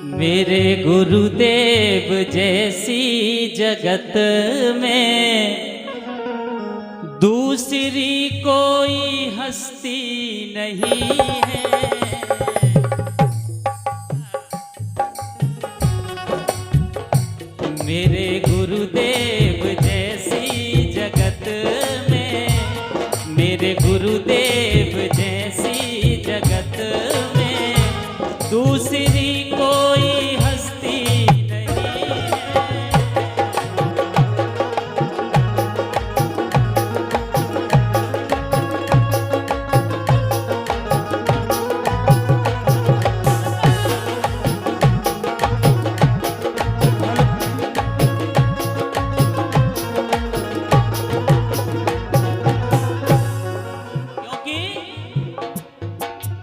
मेरे गुरुदेव जैसी जगत में दूसरी कोई हस्ती नहीं है। मेरे गुरुदेव जैसी जगत में, मेरे गुरुदेव जैसी जगत में दूसरी कोई हस्ती नहीं है।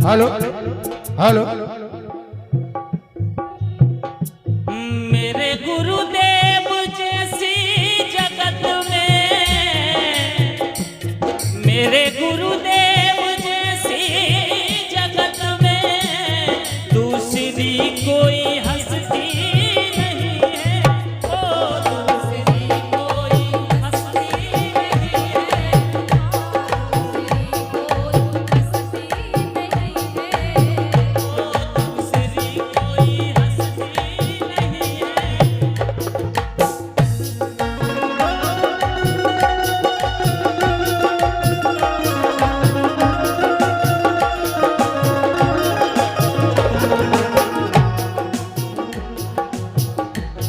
हेलो हेलो मेरे गुरुदेव जैसी जगत में, मेरे गुरुदेव जैसी जगत में दूसरी कोई हस्ती नहीं है। ओ दूसरी कोई हस्ती नहीं है। दूसरी कोई हस्ती नहीं है।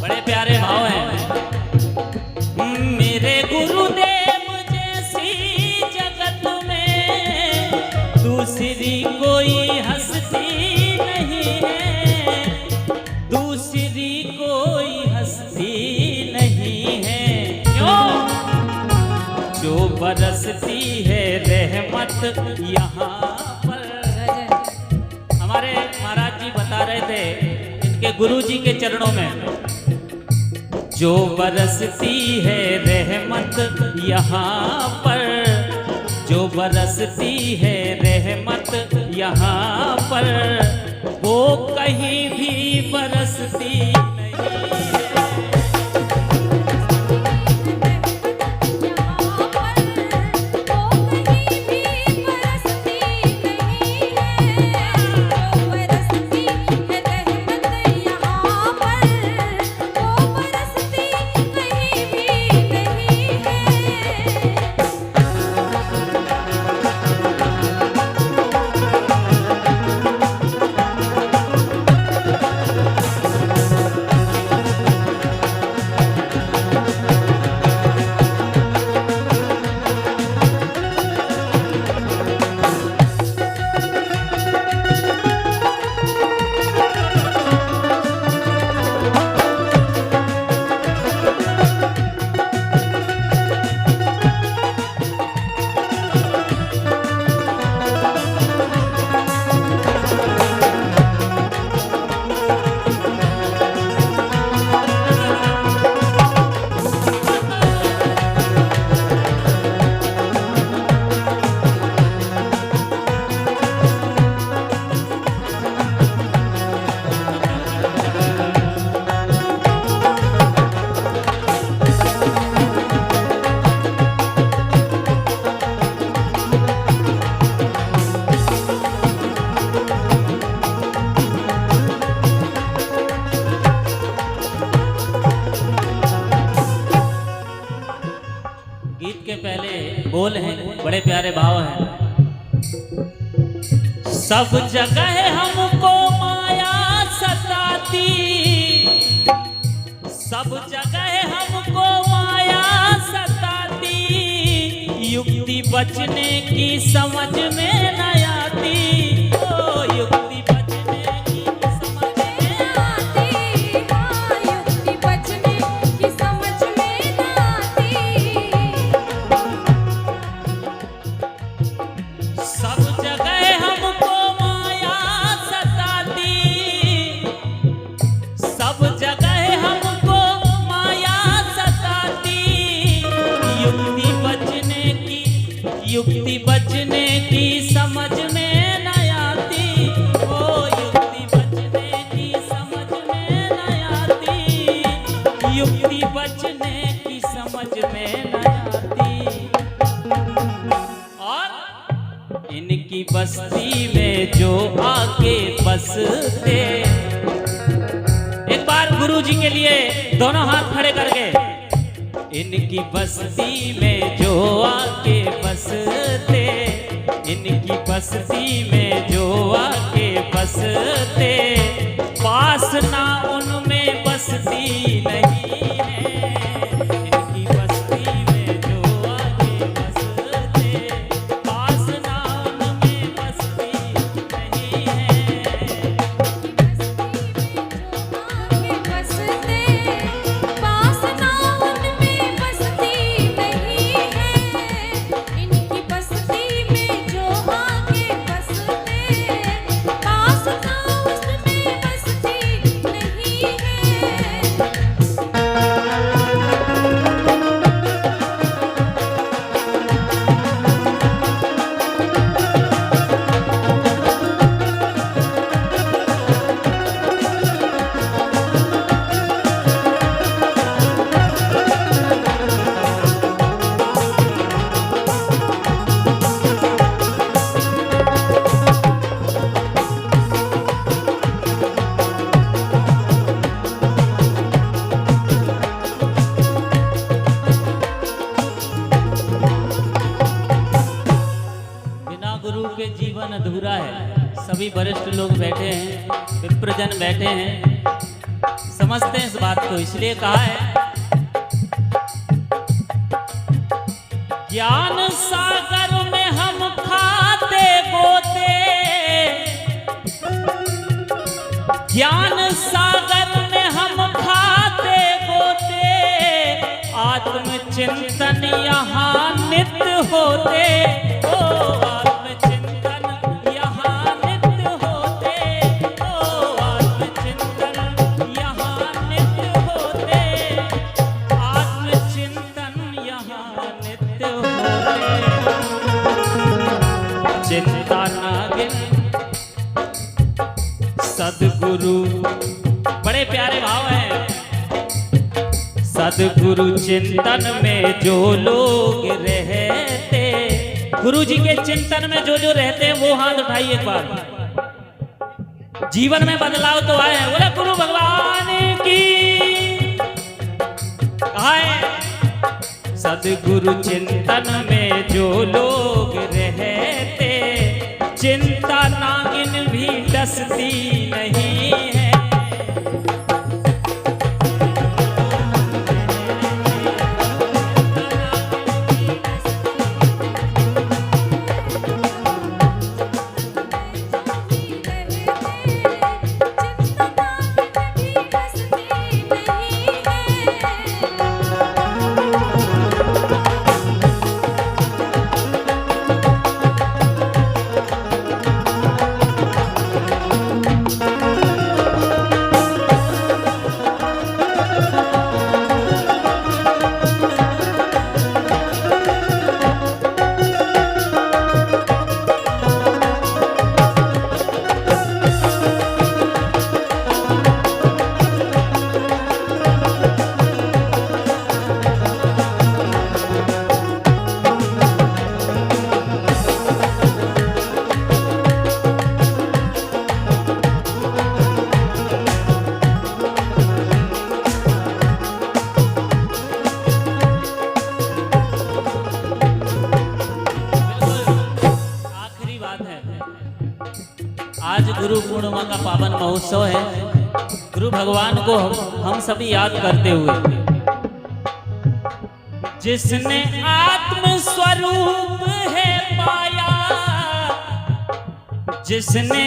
बड़े प्यारे भाव हैं। मेरे गुरुदेव जैसी जगत में दूसरी कोई हस्ती नहीं है। दूसरी कोई हस्ती नहीं है। क्यों? जो बरसती है रहमत यहाँ पर। हमारे महाराज जी बता रहे थे इनके गुरु जी के चरणों में, जो बरसती है रहमत यहाँ पर, जो बरसती है रहमत यहाँ पर, वो कहीं भी बरसती नहीं है। गीत के पहले बोल हैं, बड़े प्यारे भाव हैं। सब जगह हमको माया सताती, सब जगह हमको माया सताती, युक्ति बचने की समझ में न आती। ओ युक्ति बचने की समझ में आती, हाँ युक्ति बचने की समझ में न आती। सब जगह हमको माया सताती, सब जगह हमको माया सताती, युक्ति बचने की भी बचने की समझ में न आती। और इनकी बस्ती में जो आके बसते, एक बार गुरु जी के लिए दोनों हाथ खड़े करके, इनकी बस्ती में जो आके बसते, इनकी बस्ती में जो आके बसते, पास ना उनमें बसती नहीं है। इनकी बस्ती में जो आके बसते, पास ना उनमें बसती नहीं है। बसते पास ना उनमें बसती नहीं है। इनकी बस्ती में जो आके बसते, पास ना उसमें बसती नहीं है। बिना गुरु के जीवन अधूरा है। सभी वरिष्ठ लोग बैठे हैं, विप्रजन बैठे हैं, समझते हैं इस बात को, इसलिए कहा है ज्ञान सागर में हम खाते गोते, ज्ञान सागर में हम खाते गोते, आत्मचिंतन यहाँ नित्य होते। ओ आत्मचिंतन यहाँ नित्य होते, ओ आत्मचिंतन यहाँ नित्य होते, आत्मचिंतन यहाँ नित्य होते। चिंता नागिन सदगुरु, बड़े प्यारे भाव हैं। सदगुरु चिंतन में जो लोग रहते, गुरु जी के चिंतन में जो जो रहते हैं वो हाथ उठाइए एक बार। जीवन में बदलाव तो आए, बोले गुरु भगवान की। कहा है सदगुरु चिंतन में जो लोग रहते, चिंता नागिन भी डसती नहीं है। आज गुरु पूर्णिमा का पावन महोत्सव है। गुरु भगवान को हम सभी याद करते हुए, जिसने आत्म स्वरूप है पाया, जिसने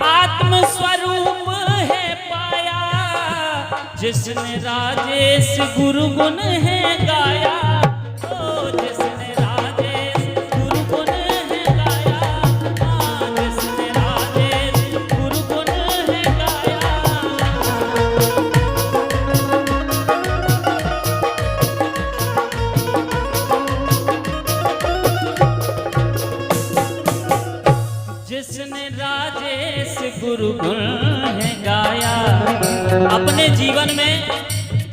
आत्म स्वरूप है पाया, जिसने राजेश गुरु गुण है गाया, ओ जिसने राजेश गुरु गुण है गाया, हाँ जिसने राजेश गुरु गुण है गाया। जिसने राजेश गुरु गुण है गाया, अपने जीवन में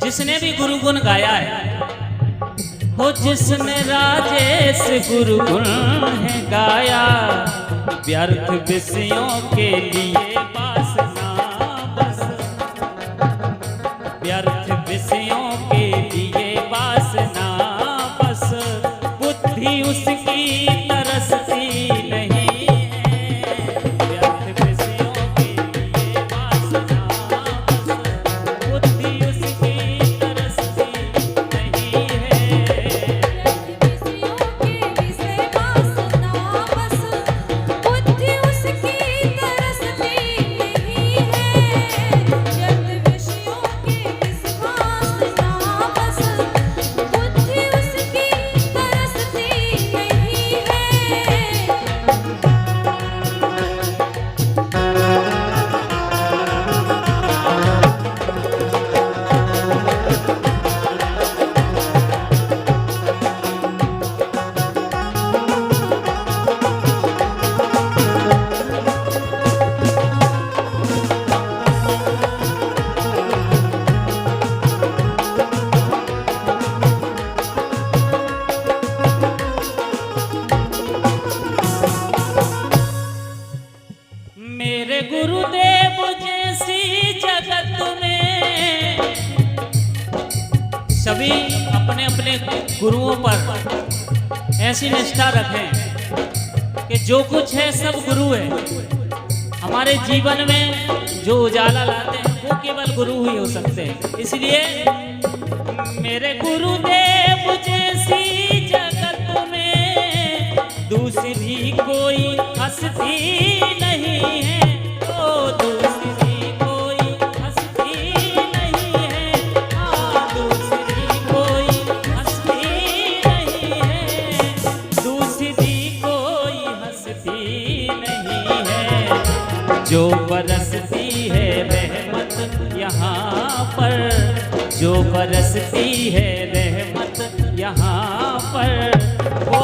जिसने भी गुरु गुण गाया है, हो जिसने राजेश गुरु गुण है गाया, व्यर्थ विषयों के लिए वासना बस, व्यर्थ विषयों के लिए वासना बस, बुद्धि उसकी तरसती नहीं है, व्यर्थ विषयों के लिए वासना बस, बुद्धि उसकी तरसती नहीं है। विषयों के विषय वासना बस, बुद्धि उसकी तरसती नहीं है। व्यर्थ विषयों के विषय वासना बस, बुद्धि उसकी तरसती नहीं है। मेरे गुरुदेव जैसी जगत में सभी अपने अपने गुरुओं पर ऐसी निष्ठा रखें कि जो कुछ है सब गुरु है। हमारे जीवन में जो उजाला लाते हैं वो केवल गुरु ही हो सकते हैं। इसलिए मेरे गुरुदेव जैसी जगत में दूसरी कोई हस्ती नहीं है, ओ दूसरी कोई हस्ती नहीं है, हाँ दूसरी कोई हस्ती नहीं है, दूसरी कोई हस्ती नहीं है। जो बरसती है रहमत यहाँ पर, जो बरसती है रहमत यहाँ पर, वो